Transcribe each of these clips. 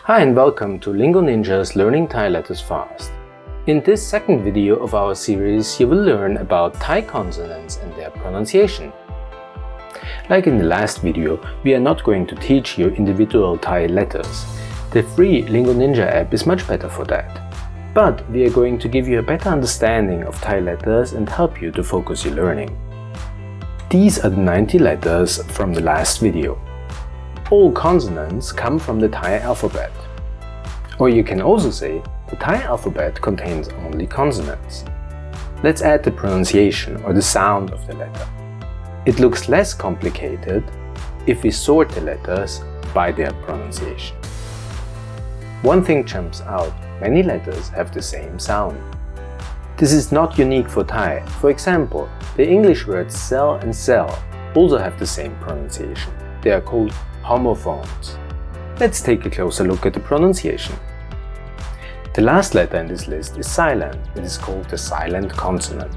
Hi and welcome to Lingo Ninja's Learning Thai Letters Fast. In this second video of our series, you will learn about Thai consonants and their pronunciation. Like in the last video, we are not going to teach you individual Thai letters. The free Lingo Ninja app is much better for that. But we are going to give you a better understanding of Thai letters and help you to focus your learning. These are the 90 letters from the last video. All consonants come from the Thai alphabet. Or you can also say, the Thai alphabet contains only consonants. Let's add the pronunciation or the sound of the letter. It looks less complicated if we sort the letters by their pronunciation. One thing jumps out, many letters have the same sound. This is not unique for Thai. For example, the English words cell and cell also have the same pronunciation. They are called homophones. Let's take a closer look at the pronunciation. The last letter in this list is silent. It is called the silent consonant.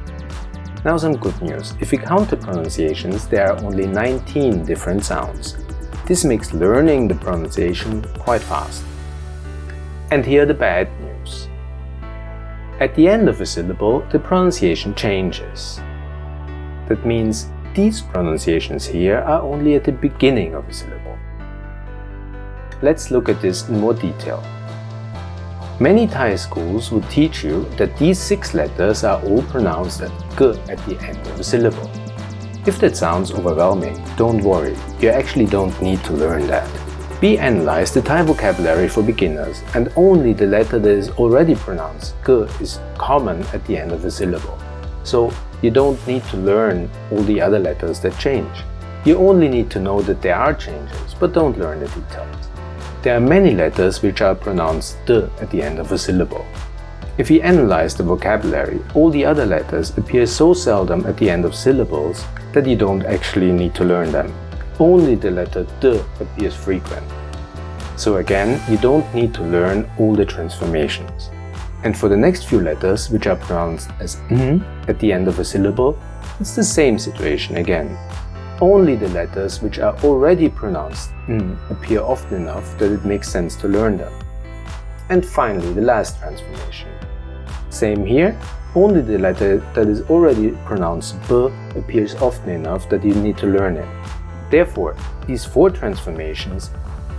Now some good news. If we count the pronunciations, there are only 19 different sounds. This makes learning the pronunciation quite fast. And here the bad news. At the end of a syllable, the pronunciation changes. That means these pronunciations here are only at the beginning of a syllable. Let's look at this in more detail. Many Thai schools will teach you that these 6 letters are all pronounced as g at the end of a syllable. If that sounds overwhelming, don't worry, you actually don't need to learn that. We analyze the Thai vocabulary for beginners, and only the letter that is already pronounced g is common at the end of a syllable. So you don't need to learn all the other letters that change. You only need to know that there are changes, but don't learn the details. There are many letters which are pronounced d at the end of a syllable. If we analyze the vocabulary, all the other letters appear so seldom at the end of syllables that you don't actually need to learn them. Only the letter d appears frequent. So again, you don't need to learn all the transformations. And for the next few letters, which are pronounced as n at the end of a syllable, it's the same situation again. Only the letters which are already pronounced n appear often enough that it makes sense to learn them. And finally, the last transformation. Same here, only the letter that is already pronounced b appears often enough that you need to learn it. Therefore, these 4 transformations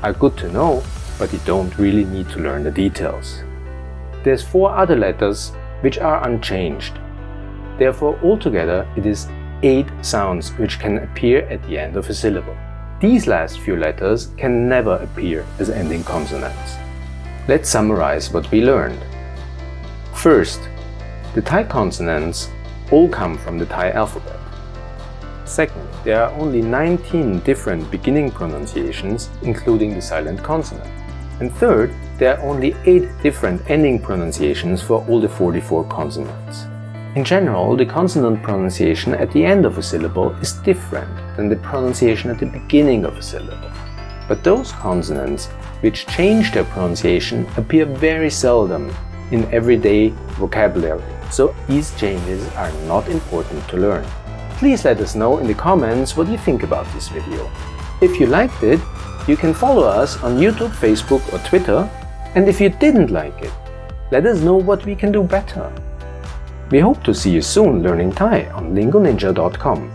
are good to know, but you don't really need to learn the details. There's 4 other letters which are unchanged. Therefore, altogether it is 8 sounds which can appear at the end of a syllable. These last few letters can never appear as ending consonants. Let's summarize what we learned. First, the Thai consonants all come from the Thai alphabet. Second, there are only 19 different beginning pronunciations, including the silent consonant. And third, there are only 8 different ending pronunciations for all the 44 consonants. In general, the consonant pronunciation at the end of a syllable is different than the pronunciation at the beginning of a syllable. But those consonants which change their pronunciation appear very seldom in everyday vocabulary, so these changes are not important to learn. Please let us know in the comments what you think about this video. If you liked it, you can follow us on YouTube, Facebook or Twitter, and if you didn't like it, let us know what we can do better. We hope to see you soon learning Thai on lingoninja.com.